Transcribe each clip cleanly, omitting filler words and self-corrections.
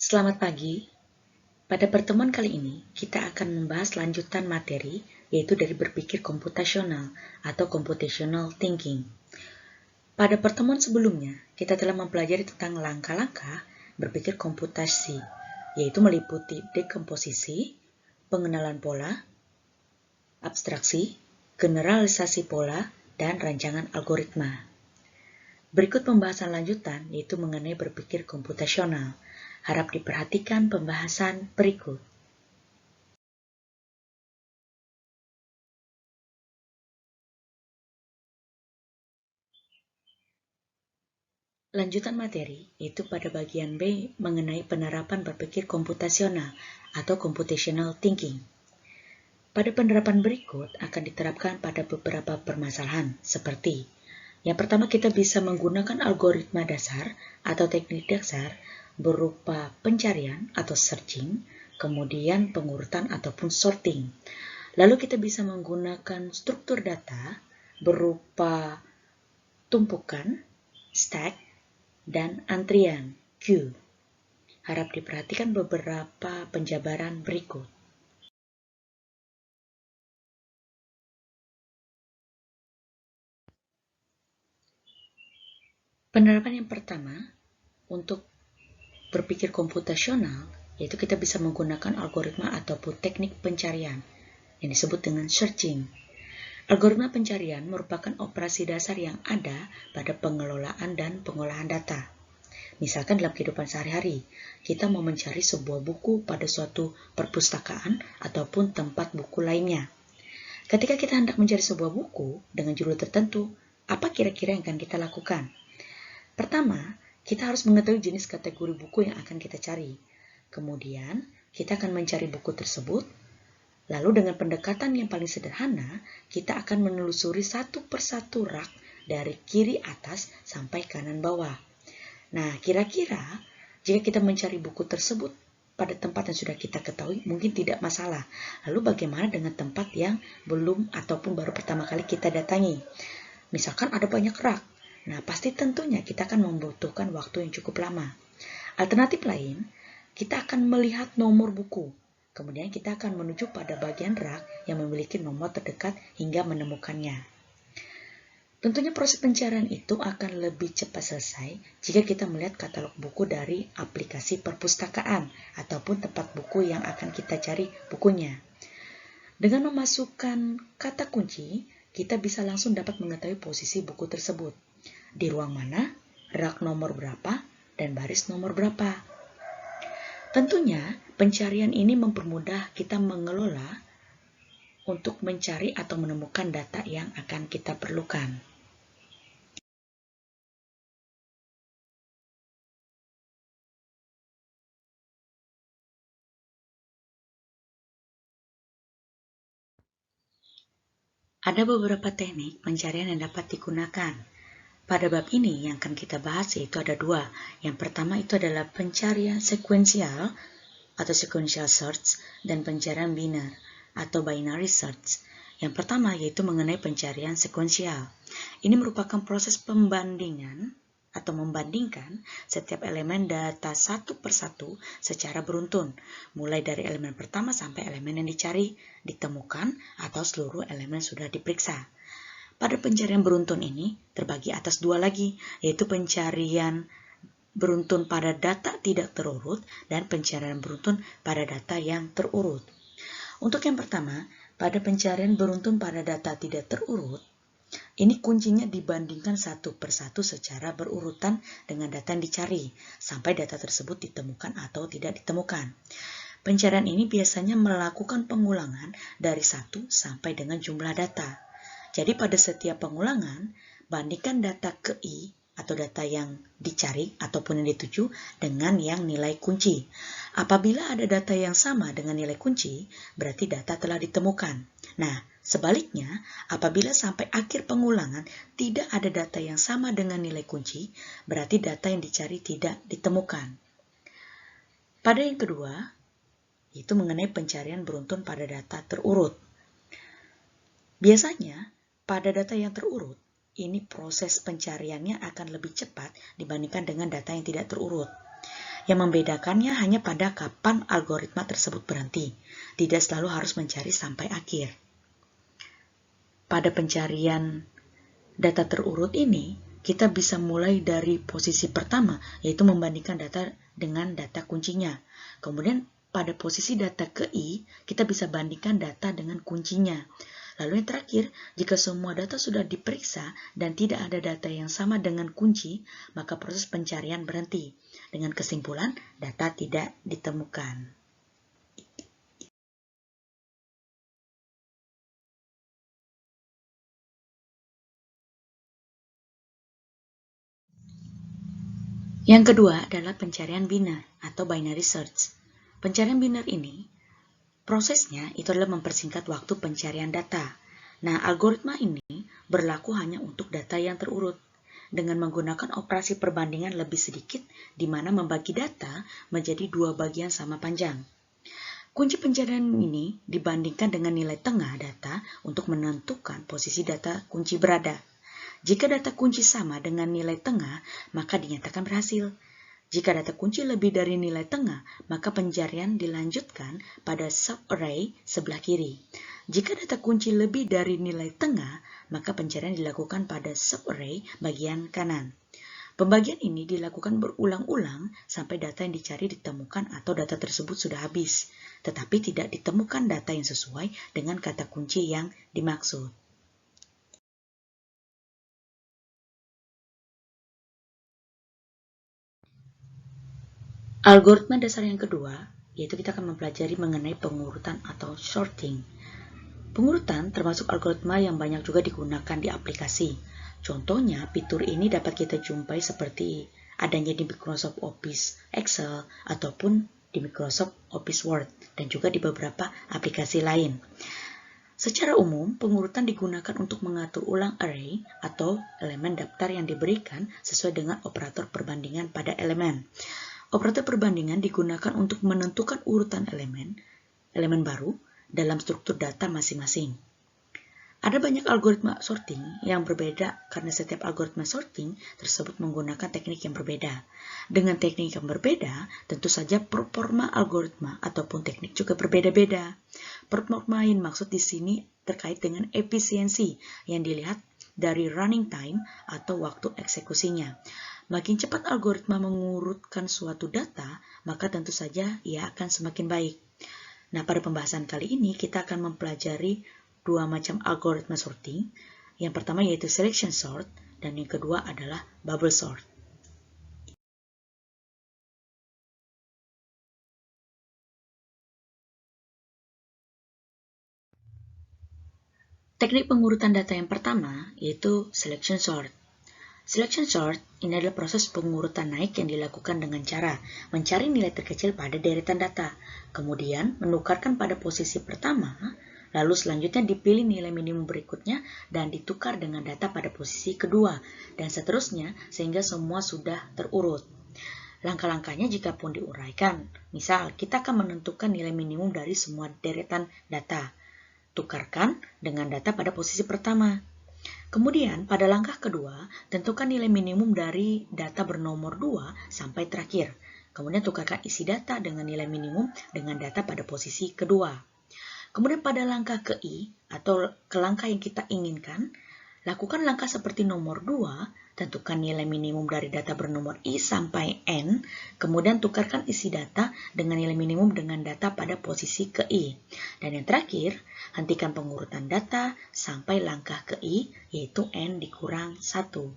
Selamat pagi. Pada pertemuan kali ini, kita akan membahas lanjutan materi, yaitu dari berpikir komputasional atau computational thinking. Pada pertemuan sebelumnya, kita telah mempelajari tentang langkah-langkah berpikir komputasi, yaitu meliputi dekomposisi, pengenalan pola, abstraksi, generalisasi pola, dan rancangan algoritma. Berikut pembahasan lanjutan, yaitu mengenai berpikir komputasional. Harap diperhatikan pembahasan berikut. Lanjutan materi, yaitu pada bagian B mengenai penerapan berpikir komputasional atau computational thinking. Pada penerapan berikut akan diterapkan pada beberapa permasalahan, seperti yang pertama, kita bisa menggunakan algoritma dasar atau teknik dasar berupa pencarian atau searching, kemudian pengurutan ataupun sorting. Lalu kita bisa menggunakan struktur data berupa tumpukan, stack, dan antrian, queue. Harap diperhatikan beberapa penjabaran berikut. Penerapan yang pertama, untuk berpikir komputasional, yaitu kita bisa menggunakan algoritma ataupun teknik pencarian yang disebut dengan searching. Algoritma pencarian merupakan operasi dasar yang ada pada pengelolaan dan pengolahan data. Misalkan dalam kehidupan sehari-hari, kita mau mencari sebuah buku pada suatu perpustakaan ataupun tempat buku lainnya. Ketika kita hendak mencari sebuah buku dengan judul tertentu, apa kira-kira yang akan kita lakukan? Pertama, kita harus mengetahui jenis kategori buku yang akan kita cari. Kemudian, kita akan mencari buku tersebut. Lalu dengan pendekatan yang paling sederhana, kita akan menelusuri satu persatu rak dari kiri atas sampai kanan bawah. Nah, kira-kira jika kita mencari buku tersebut pada tempat yang sudah kita ketahui, mungkin tidak masalah. Lalu bagaimana dengan tempat yang belum ataupun baru pertama kali kita datangi? Misalkan ada banyak rak. Nah, pasti tentunya kita akan membutuhkan waktu yang cukup lama. Alternatif lain, kita akan melihat nomor buku. Kemudian kita akan menuju pada bagian rak yang memiliki nomor terdekat hingga menemukannya. Tentunya proses pencarian itu akan lebih cepat selesai jika kita melihat katalog buku dari aplikasi perpustakaan ataupun tempat buku yang akan kita cari bukunya. Dengan memasukkan kata kunci, kita bisa langsung dapat mengetahui posisi buku tersebut. Di ruang mana, rak nomor berapa, dan baris nomor berapa. Tentunya, pencarian ini mempermudah kita mengelola untuk mencari atau menemukan data yang akan kita perlukan. Ada beberapa teknik pencarian yang dapat digunakan. Pada bab ini yang akan kita bahas yaitu ada dua. Yang pertama itu adalah pencarian sekuensial atau sequential search dan pencarian biner atau binary search. Yang pertama yaitu mengenai pencarian sekuensial. Ini merupakan proses pembandingan atau membandingkan setiap elemen data satu persatu secara beruntun, mulai dari elemen pertama sampai elemen yang dicari, ditemukan, atau seluruh elemen sudah diperiksa. Pada pencarian beruntun ini terbagi atas dua lagi, yaitu pencarian beruntun pada data tidak terurut dan pencarian beruntun pada data yang terurut. Untuk yang pertama, pada pencarian beruntun pada data tidak terurut, ini kuncinya dibandingkan satu persatu secara berurutan dengan data yang dicari, sampai data tersebut ditemukan atau tidak ditemukan. Pencarian ini biasanya melakukan pengulangan dari 1 sampai dengan jumlah data. Jadi pada setiap pengulangan, bandingkan data ke I atau data yang dicari ataupun yang dituju dengan yang nilai kunci. Apabila ada data yang sama dengan nilai kunci, berarti data telah ditemukan. Nah, sebaliknya, apabila sampai akhir pengulangan tidak ada data yang sama dengan nilai kunci, berarti data yang dicari tidak ditemukan. Pada yang kedua, itu mengenai pencarian beruntun pada data terurut. Biasanya, pada data yang terurut, ini proses pencariannya akan lebih cepat dibandingkan dengan data yang tidak terurut. Yang membedakannya hanya pada kapan algoritma tersebut berhenti. Tidak selalu harus mencari sampai akhir. Pada pencarian data terurut ini, kita bisa mulai dari posisi pertama, yaitu membandingkan data dengan data kuncinya. Kemudian pada posisi data ke I, kita bisa bandingkan data dengan kuncinya. Lalu yang terakhir, jika semua data sudah diperiksa dan tidak ada data yang sama dengan kunci, maka proses pencarian berhenti. Dengan kesimpulan, data tidak ditemukan. Yang kedua adalah pencarian biner atau binary search. Pencarian biner ini, prosesnya itu adalah mempersingkat waktu pencarian data. Nah, algoritma ini berlaku hanya untuk data yang terurut dengan menggunakan operasi perbandingan lebih sedikit di mana membagi data menjadi dua bagian sama panjang. Kunci pencarian ini dibandingkan dengan nilai tengah data untuk menentukan posisi data kunci berada. Jika data kunci sama dengan nilai tengah, maka dinyatakan berhasil. Jika data kunci lebih dari nilai tengah, maka pencarian dilanjutkan pada subarray sebelah kiri. Jika data kunci lebih dari nilai tengah, maka pencarian dilakukan pada subarray bagian kanan. Pembagian ini dilakukan berulang-ulang sampai data yang dicari ditemukan atau data tersebut sudah habis, tetapi tidak ditemukan data yang sesuai dengan kata kunci yang dimaksud. Algoritma dasar yang kedua, yaitu kita akan mempelajari mengenai pengurutan atau sorting. Pengurutan termasuk algoritma yang banyak juga digunakan di aplikasi. Contohnya, fitur ini dapat kita jumpai seperti adanya di Microsoft Office Excel ataupun di Microsoft Office Word dan juga di beberapa aplikasi lain. Secara umum, pengurutan digunakan untuk mengatur ulang array atau elemen daftar yang diberikan sesuai dengan operator perbandingan pada elemen. Operator perbandingan digunakan untuk menentukan urutan elemen baru dalam struktur data masing-masing. Ada banyak algoritma sorting yang berbeda karena setiap algoritma sorting tersebut menggunakan teknik yang berbeda. Dengan teknik yang berbeda, tentu saja performa algoritma ataupun teknik juga berbeda-beda. Performa yang maksud di sini terkait dengan efisiensi yang dilihat dari running time atau waktu eksekusinya. Makin cepat algoritma mengurutkan suatu data, maka tentu saja ia akan semakin baik. Nah, pada pembahasan kali ini kita akan mempelajari dua macam algoritma sorting. Yang pertama yaitu selection sort dan yang kedua adalah bubble sort. Teknik pengurutan data yang pertama yaitu selection sort. Selection sort ini adalah proses pengurutan naik yang dilakukan dengan cara mencari nilai terkecil pada deretan data, kemudian menukarkan pada posisi pertama, lalu selanjutnya dipilih nilai minimum berikutnya dan ditukar dengan data pada posisi kedua, dan seterusnya sehingga semua sudah terurut. Langkah-langkahnya jika pun diuraikan, misal kita akan menentukan nilai minimum dari semua deretan data. Tukarkan dengan data pada posisi pertama. Kemudian, pada langkah kedua, tentukan nilai minimum dari data bernomor 2 sampai terakhir. Kemudian tukarkan isi data dengan nilai minimum dengan data pada posisi kedua. Kemudian pada langkah ke I, atau ke langkah yang kita inginkan, lakukan langkah seperti nomor 2, tentukan nilai minimum dari data bernomor I sampai N, kemudian tukarkan isi data dengan nilai minimum dengan data pada posisi ke I. Dan yang terakhir, hentikan pengurutan data sampai langkah ke I, yaitu N dikurang 1.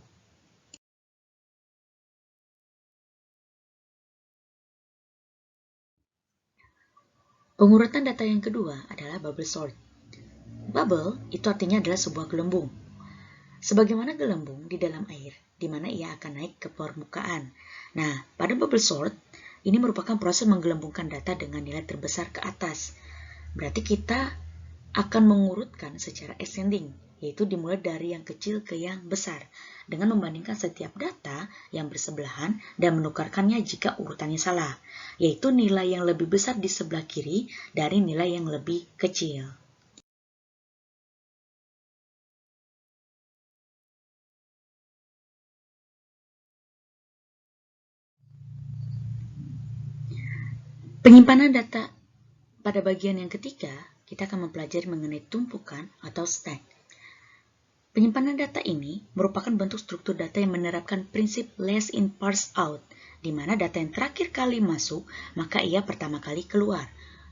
Pengurutan data yang kedua adalah bubble sort. Bubble itu artinya adalah sebuah gelembung. Sebagaimana gelembung di dalam air, di mana ia akan naik ke permukaan. Nah, pada bubble sort, ini merupakan proses menggelembungkan data dengan nilai terbesar ke atas. Berarti kita akan mengurutkan secara ascending, yaitu dimulai dari yang kecil ke yang besar, dengan membandingkan setiap data yang bersebelahan dan menukarkannya jika urutannya salah, yaitu nilai yang lebih besar di sebelah kiri dari nilai yang lebih kecil. Penyimpanan data. Pada bagian yang ketiga, kita akan mempelajari mengenai tumpukan atau stack. Penyimpanan data ini merupakan bentuk struktur data yang menerapkan prinsip last in first out, di mana data yang terakhir kali masuk, maka ia pertama kali keluar.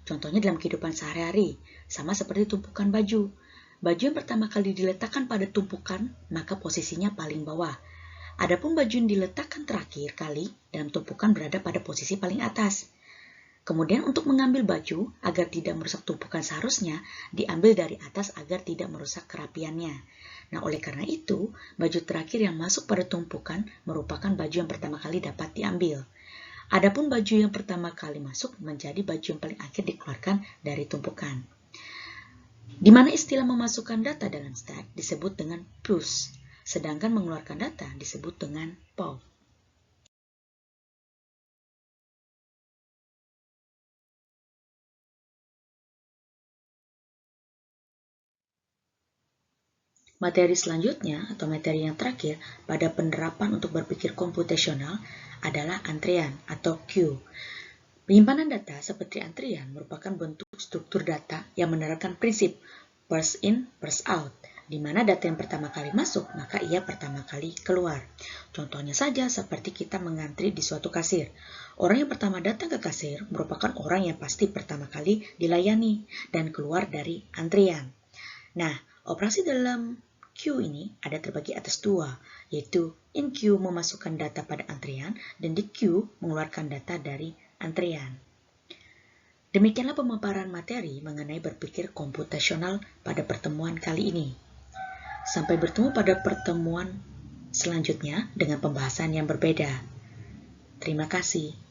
Contohnya dalam kehidupan sehari-hari, sama seperti tumpukan baju. Baju yang pertama kali diletakkan pada tumpukan, maka posisinya paling bawah. Adapun baju yang diletakkan terakhir kali dalam tumpukan berada pada posisi paling atas. Kemudian untuk mengambil baju agar tidak merusak tumpukan seharusnya diambil dari atas agar tidak merusak kerapiannya. Nah, oleh karena itu, baju terakhir yang masuk pada tumpukan merupakan baju yang pertama kali dapat diambil. Adapun baju yang pertama kali masuk menjadi baju yang paling akhir dikeluarkan dari tumpukan. Di mana istilah memasukkan data dalam stack disebut dengan push, sedangkan mengeluarkan data disebut dengan pop. Materi selanjutnya atau materi yang terakhir pada penerapan untuk berpikir komputasional adalah antrian atau queue. Penyimpanan data seperti antrian merupakan bentuk struktur data yang menerapkan prinsip first in, first out, di mana data yang pertama kali masuk, maka ia pertama kali keluar. Contohnya saja seperti kita mengantri di suatu kasir. Orang yang pertama datang ke kasir merupakan orang yang pasti pertama kali dilayani dan keluar dari antrian. Nah, operasi dalam queue ini ada terbagi atas dua, yaitu in queue memasukkan data pada antrian dan di queue mengeluarkan data dari antrian. Demikianlah pemaparan materi mengenai berpikir komputasional pada pertemuan kali ini. Sampai bertemu pada pertemuan selanjutnya dengan pembahasan yang berbeda. Terima kasih.